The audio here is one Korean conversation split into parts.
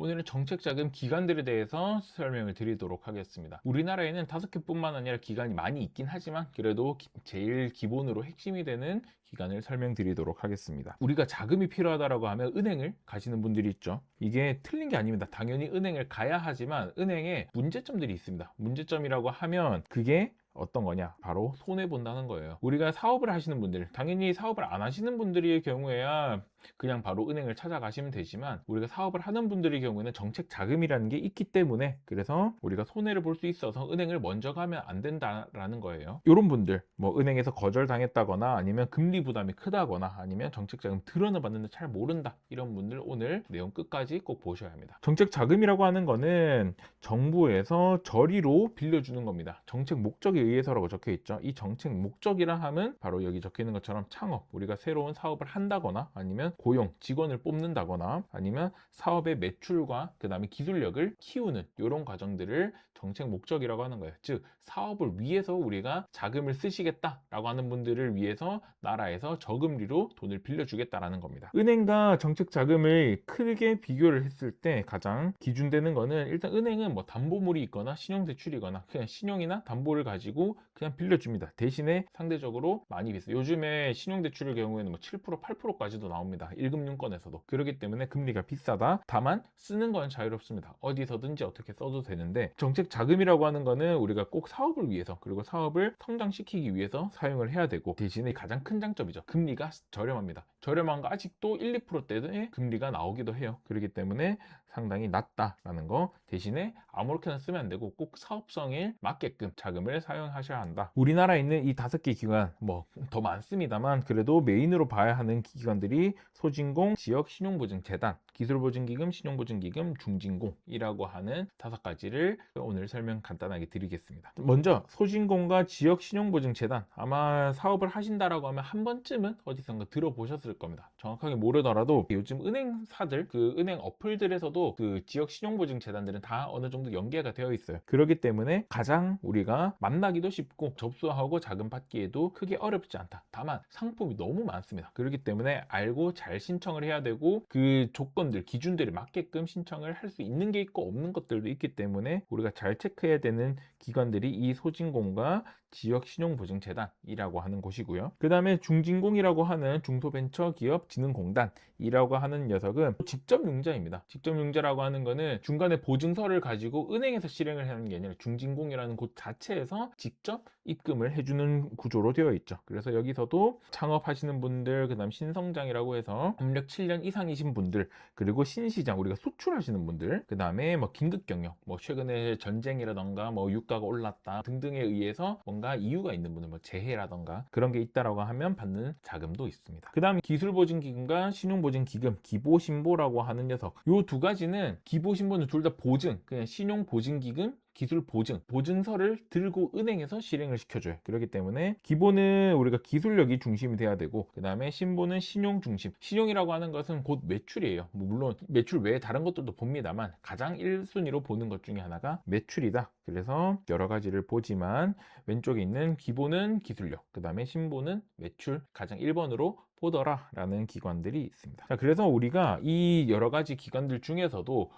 오늘은 정책자금 기관들에 대해서 설명을 드리도록 하겠습니다. 우리나라에는 5개뿐만 아니라 기관이 많이 있긴 하지만 그래도 제일 기본으로 핵심이 되는 기관을 설명드리도록 하겠습니다. 우리가 자금이 필요하다고 하면 은행을 가시는 분들이 있죠. 이게 틀린 게 아닙니다. 당연히 은행을 가야 하지만 은행에 문제점들이 있습니다. 문제점이라고 하면 그게 어떤 거냐? 바로 손해본다는 거예요. 우리가 사업을 하시는 분들, 당연히 사업을 안 하시는 분들의 경우에야 그냥 바로 은행을 찾아가시면 되지만, 우리가 사업을 하는 분들의 경우에는 정책 자금이라는 게 있기 때문에, 그래서 우리가 손해를 볼 수 있어서 은행을 먼저 가면 안 된다라는 거예요. 이런 분들, 뭐 은행에서 거절당했다거나 아니면 금리 부담이 크다거나 아니면 정책 자금 들어는 봤는데 잘 모른다, 이런 분들 오늘 내용 끝까지 꼭 보셔야 합니다. 정책 자금이라고 하는 거는 정부에서 저리로 빌려주는 겁니다. 정책 목적에 의해서라고 적혀 있죠. 이 정책 목적이라 함은 바로 여기 적혀 있는 것처럼 창업, 우리가 새로운 사업을 한다거나 아니면 고용, 직원을 뽑는다거나 아니면 사업의 매출과 그 다음에 기술력을 키우는 이런 과정들을 정책 목적이라고 하는 거예요. 즉 사업을 위해서 우리가 자금을 쓰시겠다라고 하는 분들을 위해서 나라에서 저금리로 돈을 빌려주겠다라는 겁니다. 은행과 정책 자금을 크게 비교를 했을 때 가장 기준되는 거는, 일단 은행은 뭐 담보물이 있거나 신용대출이거나 그냥 신용이나 담보를 가지고 그냥 빌려줍니다. 대신에 상대적으로 많이 비싸요. 요즘에 신용대출의 경우에는 뭐 7%, 8%까지도 나옵니다. 1금융권에서도. 그렇기 때문에 금리가 비싸다. 다만 쓰는 건 자유롭습니다. 어디서든지 어떻게 써도 되는데, 정책 자금이라고 하는 거는 우리가 꼭 사업을 위해서, 그리고 사업을 성장시키기 위해서 사용을 해야 되고, 대신에 가장 큰 장점이죠. 금리가 저렴합니다. 저렴한 거 아직도 1, 2%대의 금리가 나오기도 해요. 그렇기 때문에 상당히 낮다라는 거. 대신에 아무렇게나 쓰면 안 되고 꼭 사업성에 맞게끔 자금을 사용하셔야 한다. 우리나라에 있는 이 5개 기관, 뭐 더 많습니다만 그래도 메인으로 봐야 하는 기관들이 소진공, 지역신용보증재단, 기술보증기금, 신용보증기금, 중진공이라고 하는 5가지를 오늘 설명 간단하게 드리겠습니다. 먼저 소진공과 지역신용보증재단, 아마 사업을 하신다라고 하면 한 번쯤은 어디선가 들어보셨을 겁니다. 정확하게 모르더라도 요즘 은행사들, 그 은행 어플들에서도 그 지역신용보증재단들은 다 어느 정도 연계가 되어 있어요. 그렇기 때문에 가장 우리가 만나기도 쉽고 접수하고 자금 받기에도 크게 어렵지 않다. 다만 상품이 너무 많습니다. 그렇기 때문에 알고 잘 신청을 해야 되고, 그 조건들, 기준들에 맞게끔 신청을 할 수 있는 게 있고 없는 것들도 있기 때문에 우리가 잘 체크해야 되는 기관들이 이 소진공과 지역신용보증재단이라고 하는 곳이고요. 그 다음에 중진공이라고 하는 중소벤처기업진흥공단이라고 하는 녀석은 직접융자입니다. 직접융자라고 하는 거는 중간에 보증서를 가지고 은행에서 실행을 하는 게 아니라 중진공이라는 곳 자체에서 직접 입금을 해주는 구조로 되어 있죠. 그래서 여기서도 창업하시는 분들, 그 다음 신성장이라고 해서 업력 7년 이상이신 분들, 그리고 신시장, 우리가 수출하시는 분들, 그 다음에 뭐 긴급경영, 뭐 최근에 전쟁이라던가 뭐 유가가 올랐다 등등에 의해서 뭔가 이유가 있는 분들, 뭐 재해라던가 그런 게 있다라고 하면 받는 자금도 있습니다. 그 다음에 기술보증기금과 신용보증기금, 기보신보라고 하는 녀석, 요 2가지는, 기보신보는 둘 다 보증, 그냥 신용보증기금, 기술보증, 보증서를 들고 은행에서 실행을 시켜줘요. 그렇기 때문에 기본은 우리가 기술력이 중심이 돼야 되고, 그 다음에 신보는 신용 중심. 신용이라고 하는 것은 곧 매출이에요. 뭐 물론 매출 외에 다른 것들도 봅니다만 가장 1순위로 보는 것 중에 하나가 매출이다. 그래서 여러 가지를 보지만 왼쪽에 있는 기본은 기술력, 그 다음에 신보는 매출, 가장 1번으로 보더라 라는 기관들이 있습니다. 자, 그래서 우리가 이 여러 가지 기관들 중에서도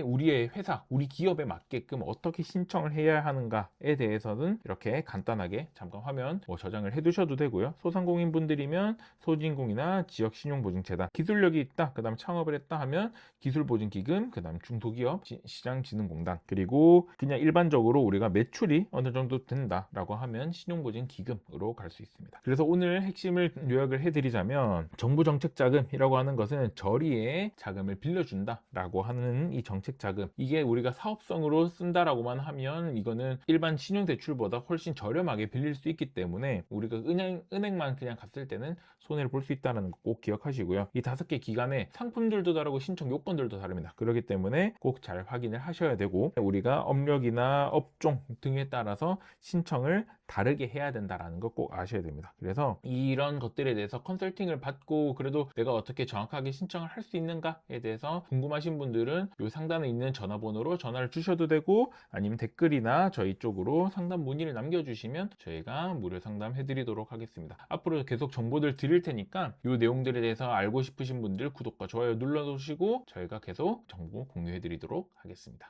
우리의 회사, 우리 기업에 맞게끔 어떻게 신청을 해야 하는가에 대해서는 이렇게 간단하게 잠깐 화면 저장을 해 두셔도 되고요. 소상공인 분들이면 소진공이나 지역신용보증재단, 기술력이 있다, 그 다음 창업을 했다 하면 기술보증기금, 그 다음 중소기업 시장진흥공단, 그리고 그냥 일반적으로 우리가 매출이 어느 정도 된다라고 하면 신용보증기금으로 갈 수 있습니다. 그래서 오늘 핵심을 요약을 해드리자면, 정부 정책자금이라고 하는 것은 저리에 자금을 빌려준다라고 하는 이 정책자금, 이게 우리가 사업성으로 쓴다라고만 하면 이거는 일반 신용대출보다 훨씬 저렴하게 빌릴 수 있기 때문에 우리가 은행만 그냥 갔을 때는 손해를 볼 수 있다는 거 꼭 기억하시고요. 이 5개 기관의 상품들도 다르고 신청 요건들도 다릅니다. 그렇기 때문에 꼭 잘 확인을 하셔야 되고, 우리가 업력이나 업종 등에 따라서 신청을 다르게 해야 된다라는 거 꼭 아셔야 됩니다. 그래서 이런 것들에 대해서 컨설팅을 받고 그래도 내가 어떻게 정확하게 신청을 할 수 있는가에 대해서 궁금하신 분들은 이 상단에 있는 전화번호로 전화를 주셔도 되고, 아니면 댓글이나 저희 쪽으로 상담 문의를 남겨주시면 저희가 무료 상담해 드리도록 하겠습니다. 앞으로 계속 정보들 드릴 테니까 이 내용들에 대해서 알고 싶으신 분들 구독과 좋아요 눌러주시고 저희가 계속 정보 공유해 드리도록 하겠습니다.